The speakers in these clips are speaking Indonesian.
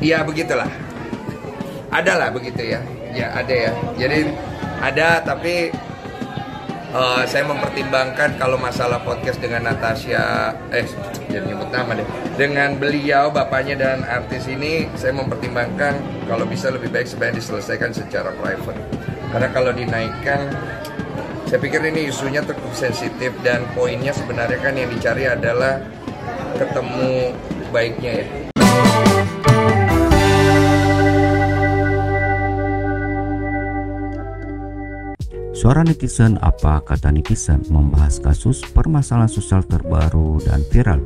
Ya begitulah. Ada lah begitu ya. Ya ada ya. Jadi ada, tapi saya mempertimbangkan kalau masalah podcast dengan Natasha, jangan nyebut nama deh. Dengan beliau, bapaknya dan artis ini, saya mempertimbangkan kalau bisa lebih baik sebaiknya diselesaikan secara private. Karena kalau dinaikkan, saya pikir ini isunya cukup sensitif dan poinnya sebenarnya kan yang dicari adalah ketemu baiknya ya. Suara netizen, apa kata netizen, membahas kasus permasalahan sosial terbaru dan viral.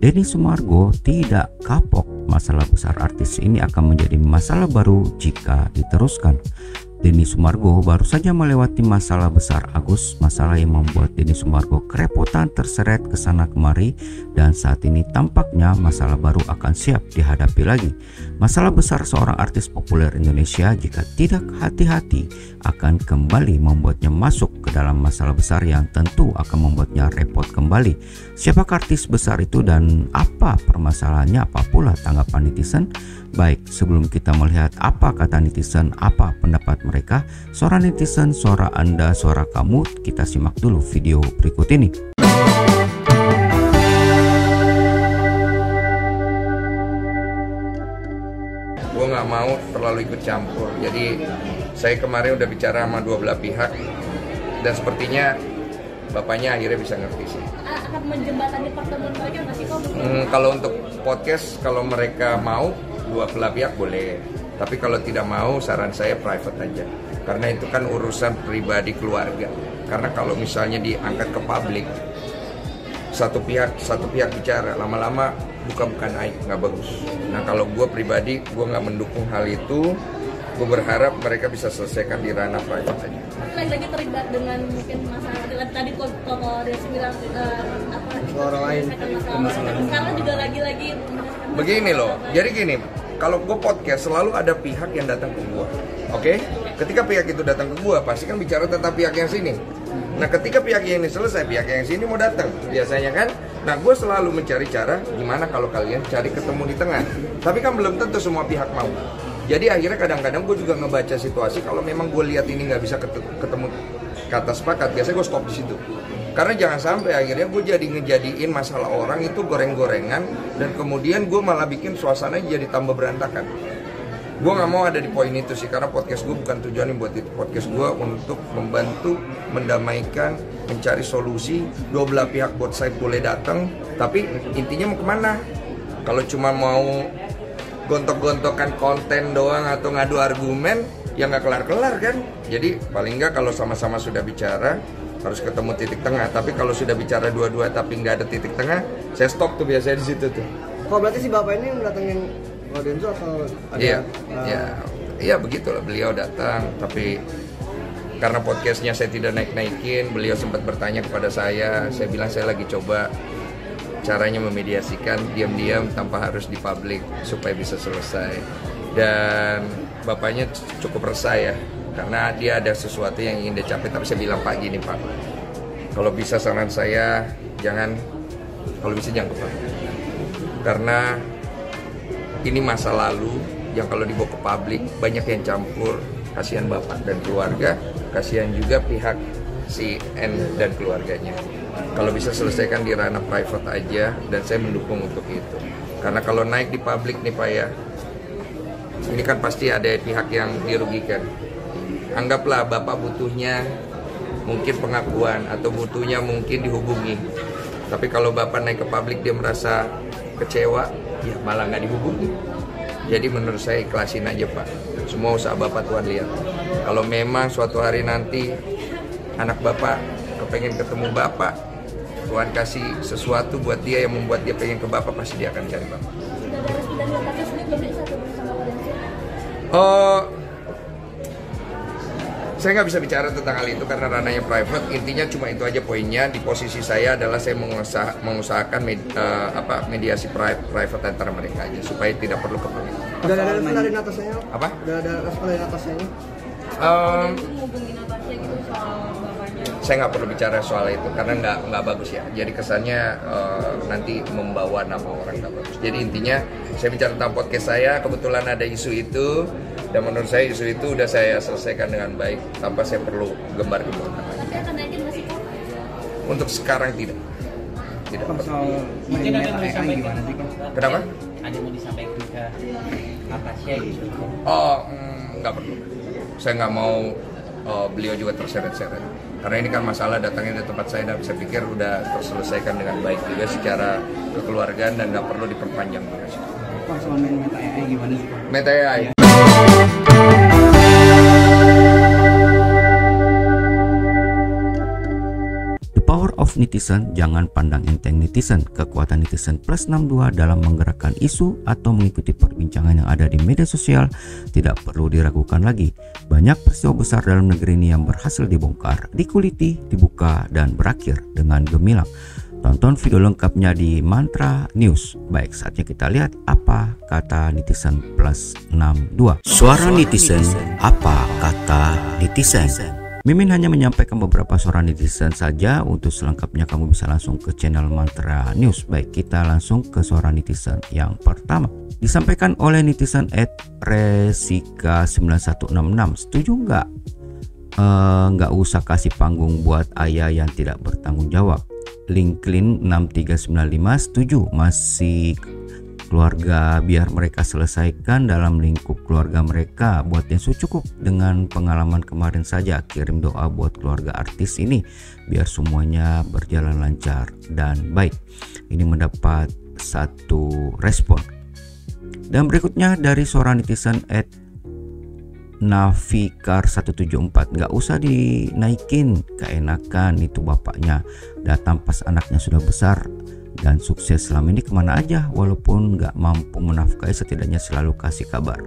Denny Sumargo tidak kapok, masalah besar artis ini akan menjadi masalah baru jika diteruskan. Denny Sumargo baru saja melewati masalah besar Agus, masalah yang membuat Denny Sumargo kerepotan terseret ke sana kemari, dan saat ini tampaknya masalah baru akan siap dihadapi lagi. Masalah besar seorang artis populer Indonesia jika tidak hati-hati akan kembali membuatnya masuk ke dalam masalah besar yang tentu akan membuatnya repot kembali. Siapakah artis besar itu dan apa permasalahannya, apa pula tanggapan netizen? Baik, sebelum kita melihat apa kata netizen, apa pendapat mereka, suara netizen, suara Anda, suara kamu, kita simak dulu video berikut ini. Gue nggak mau terlalu ikut campur, jadi saya kemarin udah bicara sama dua belah pihak dan sepertinya bapaknya akhirnya bisa ngerti sih. Akan menjembatani pertemuan mereka nggak sih kok? Kalau untuk podcast, kalau mereka mau dua belah pihak boleh, tapi kalau tidak mau saran saya private aja, karena itu kan urusan pribadi keluarga. Karena kalau misalnya diangkat ke publik, satu pihak bicara, lama-lama bukan aib, nggak bagus. Nah kalau gue pribadi, gue nggak mendukung hal itu. Gue berharap mereka bisa selesaikan di ranah private aja. Lagi terlibat dengan mungkin masalah tadi kalau dia bilang orang lain karena juga lagi-lagi begini loh. Jadi gini, kalau gue podcast selalu ada pihak yang datang ke gue, oke? Ketika pihak itu datang ke gue, pasti kan bicara tentang pihak yang sini. Nah ketika pihak yang ini selesai, pihak yang sini mau datang biasanya kan. Nah gue selalu mencari cara gimana kalau kalian cari ketemu di tengah. Tapi kan belum tentu semua pihak mau. Jadi akhirnya kadang-kadang gue juga ngebaca situasi. Kalau memang gue lihat ini nggak bisa ketemu kata sepakat, biasanya gue stop di situ. Karena jangan sampai akhirnya gue jadi ngejadiin masalah orang itu goreng-gorengan, dan kemudian gue malah bikin suasana jadi tambah berantakan. Gue nggak mau ada di poin itu sih, karena podcast gue bukan tujuannya buat itu. Podcast gue untuk membantu, mendamaikan, mencari solusi. Dua belah pihak buat saya boleh datang, tapi intinya mau kemana? Kalau cuma mau gontok-gontokan konten doang atau ngadu argumen, ya nggak kelar-kelar kan. Jadi paling nggak kalau sama-sama sudah bicara harus ketemu titik tengah. Tapi kalau sudah bicara dua-dua tapi nggak ada titik tengah, saya stop tuh biasanya di situ tuh. Kok berarti si bapak ini mendatangin Lorenzo atau ada? Iya begitulah, beliau datang, tapi karena podcastnya saya tidak naik-naikin, beliau sempat bertanya kepada saya bilang saya lagi coba caranya memediasikan diam-diam tanpa harus di publik supaya bisa selesai. Dan bapaknya cukup resah ya, karena dia ada sesuatu yang ingin dia capai. Tapi saya bilang, Pak, gini Pak, kalau bisa saran saya jangan ke publik, karena ini masa lalu yang kalau dibawa ke publik banyak yang campur. Kasihan bapak dan keluarga, kasihan juga pihak si N dan keluarganya. Kalau bisa selesaikan di ranah private aja, dan saya mendukung untuk itu. Karena kalau naik di publik nih Pak ya, ini kan pasti ada pihak yang dirugikan. Anggaplah bapak butuhnya mungkin pengakuan atau butuhnya mungkin dihubungi. Tapi kalau bapak naik ke publik dia merasa kecewa, ya malah nggak dihubungi. Jadi menurut saya ikhlasin aja Pak. Semua usaha bapak Tuhan lihat. Kalau memang suatu hari nanti anak bapak kepengen ketemu bapak, Tuhan kasih sesuatu buat dia yang membuat dia pengen ke bapak, pasti dia akan cari bapak. Saya nggak bisa bicara tentang hal itu karena ranahnya private. Intinya cuma itu aja poinnya. Di posisi saya adalah saya mengusahakan mediasi private antara mereka aja supaya tidak perlu ke publik. Udah ada respon dari atasnya? Apa? Udah ada respon dari atasnya? saya nggak perlu bicara soal itu karena nggak bagus ya. Jadi kesannya nanti membawa nama orang nggak bagus. Jadi intinya saya bicara tentang podcast saya, kebetulan ada isu itu, dan menurut saya isu itu udah saya selesaikan dengan baik tanpa saya perlu gembar-gembar. Tapi akan naikin masih kok? Untuk sekarang tidak. Pak, soal Mungkin ada yang mau AI disampaikan. gimana sih, Pak? Kenapa? Ada yang mau disampaikan ke Natasha gitu. Oh, nggak perlu. Saya nggak mau beliau juga terseret-seret. Karena ini kan masalah datangnya di tempat saya, dan saya pikir udah terselesaikan dengan baik juga secara kekeluargaan dan nggak perlu diperpanjang juga. Pak, soal main Meta AI gimana sih, Pak? Meta AI. Power of netizen, jangan pandang enteng netizen. Kekuatan netizen plus 62 dalam menggerakkan isu atau mengikuti perbincangan yang ada di media sosial tidak perlu diragukan lagi. Banyak peristiwa besar dalam negeri ini yang berhasil dibongkar, dikuliti, dibuka, dan berakhir dengan gemilang. Tonton video lengkapnya di Mantra News. Baik, saatnya kita lihat apa kata netizen plus 62. Suara netizen, apa kata netizen? Mimin hanya menyampaikan beberapa suara netizen saja. Untuk selengkapnya kamu bisa langsung ke channel Mantra News. Baik, kita langsung ke suara netizen yang pertama. Disampaikan oleh netizen @resika9166. Setuju nggak? Nggak usah kasih panggung buat ayah yang tidak bertanggung jawab. Linklin 6395 setuju. Masih keluarga, biar mereka selesaikan dalam lingkup keluarga mereka. Buat Densu cukup dengan pengalaman kemarin saja. Kirim doa buat keluarga artis ini biar semuanya berjalan lancar dan baik. Ini mendapat satu respon. Dan berikutnya dari seorang netizen @navikar174. Nggak usah dinaikin, keenakan itu bapaknya. Datang pas anaknya sudah besar dan sukses. Selama ini kemana aja? Walaupun nggak mampu menafkahi, setidaknya selalu kasih kabar.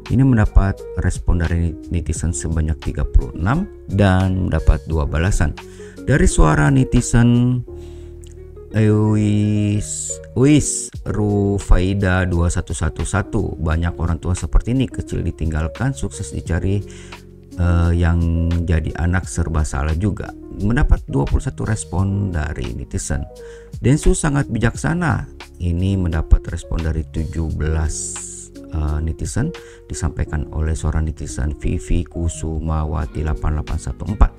Ini mendapat respon dari netizen sebanyak 36 dan mendapat 2 balasan. Dari suara netizen Rufaida 2111. Banyak orang tua seperti ini, kecil ditinggalkan, sukses dicari, yang jadi anak serba salah juga. Mendapat 21 respon dari netizen. Densu sangat bijaksana. Ini mendapat respon dari 17 netizen. Disampaikan oleh seorang netizen Vivi Kusumawati 8814.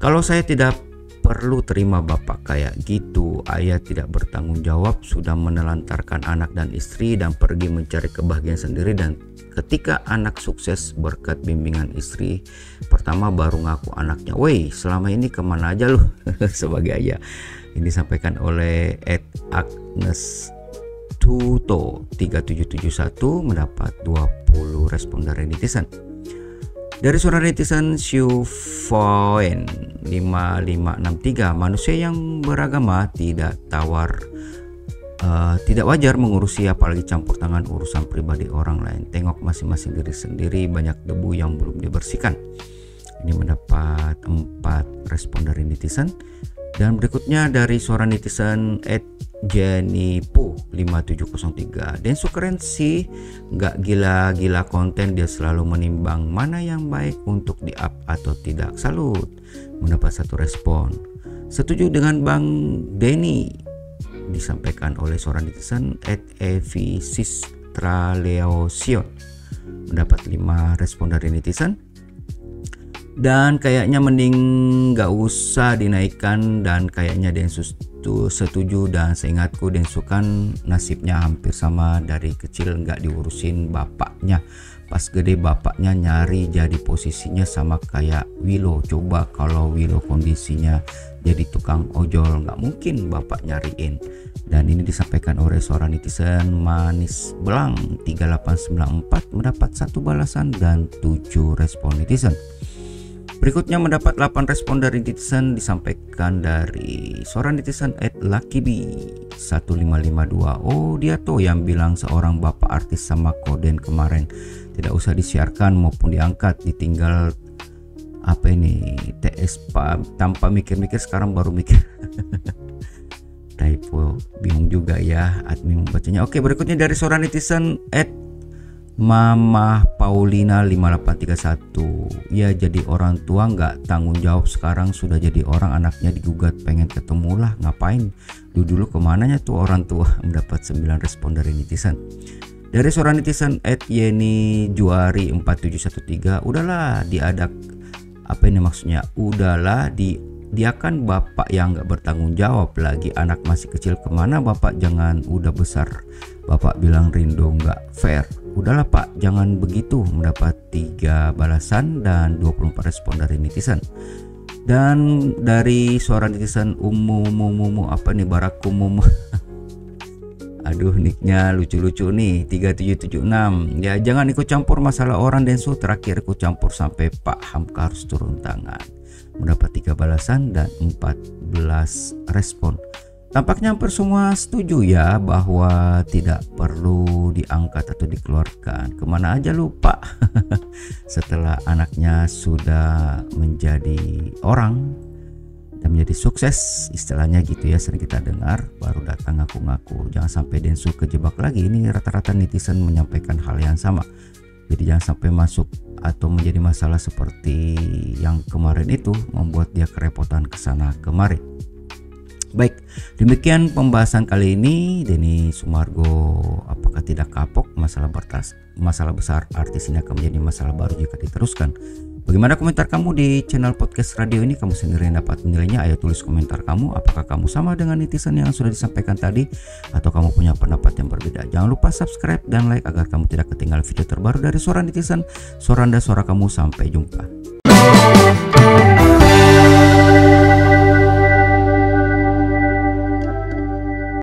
Kalau saya tidak perlu terima bapak kayak gitu. Ayah tidak bertanggung jawab, sudah menelantarkan anak dan istri dan pergi mencari kebahagiaan sendiri, dan ketika anak sukses berkat bimbingan istri pertama baru ngaku anaknya. Woi, selama ini kemana aja lu? Sebagai ayah. Ini disampaikan oleh Agnes Tuto 3771, mendapat 20 respon dari netizen. Dari suara netizen Syufoen 5563, manusia yang beragama tidak wajar mengurusi apalagi campur tangan urusan pribadi orang lain. Tengok masing-masing diri sendiri, banyak debu yang belum dibersihkan. Ini mendapat 4 respon dari netizen. Dan berikutnya dari suara netizen @Jenipo 5703. Densu keren sih, nggak gila-gila konten, dia selalu menimbang mana yang baik untuk di up atau tidak. Salut. Mendapat 1 respon. Setuju dengan Bang Denny, disampaikan oleh seorang netizen @evisistraleosion. Mendapat 5 respon dari netizen. Dan kayaknya mending gak usah dinaikkan, dan kayaknya Densu setuju. Dan seingatku Densu kan nasibnya hampir sama, dari kecil gak diurusin bapaknya, pas gede bapaknya nyari, jadi posisinya sama kayak Willow. Coba kalau Willow kondisinya jadi tukang ojol, gak mungkin bapak nyariin. Dan ini disampaikan oleh seorang netizen Manis Belang 3894, mendapat 1 balasan dan 7 respon netizen. Berikutnya mendapat 8 respon dari netizen, disampaikan dari seorang netizen @lakibi1552. Oh, dia tuh yang bilang seorang bapak artis sama Koden kemarin tidak usah disiarkan maupun diangkat, ditinggal apa ini TS tanpa mikir-mikir, sekarang baru mikir. Typo, bingung juga ya admin membacanya. Oke, berikutnya dari seorang netizen Mama Paulina 5831, ya jadi orang tua nggak tanggung jawab, sekarang sudah jadi orang, anaknya digugat pengen ketemu lah, ngapain dulu kemananya tuh orang tua. Mendapat 9 respon dari netizen. Dari seorang netizen @yeni juari 4713, udahlah diadak, apa ini maksudnya, udahlah dia kan bapak yang nggak bertanggung jawab, lagi anak masih kecil, kemana bapak, jangan udah besar bapak bilang rindu, nggak fair. Udahlah pak, jangan begitu. Mendapat 3 balasan dan 24 respon dari netizen. Dan dari suara netizen apa nih, Barakumum aduh nicknya lucu-lucu nih, 3776, ya jangan ikut campur masalah orang Densu, terakhir ikut campur sampai Pak Hamka harus turun tangan. Mendapat 3 balasan dan 14 respon. Tampaknya hampir semua setuju ya bahwa tidak perlu diangkat atau dikeluarkan. Kemana aja lupa setelah anaknya sudah menjadi orang dan menjadi sukses, istilahnya gitu ya, sering kita dengar, baru datang ngaku-ngaku. Jangan sampai Densu kejebak lagi. Ini rata-rata netizen menyampaikan hal yang sama. Jadi jangan sampai masuk atau menjadi masalah seperti yang kemarin itu, membuat dia kerepotan kesana kemari. Baik, demikian pembahasan kali ini. Denny Sumargo, apakah tidak kapok? Masalah besar artis ini akan menjadi masalah baru jika diteruskan. Bagaimana komentar kamu di channel podcast radio ini? Kamu sendiri yang dapat menilainya. Ayo tulis komentar kamu. Apakah kamu sama dengan netizen yang sudah disampaikan tadi, atau kamu punya pendapat yang berbeda? Jangan lupa subscribe dan like agar kamu tidak ketinggalan video terbaru dari Suara Netizen. Suara Anda, suara kamu. Sampai jumpa.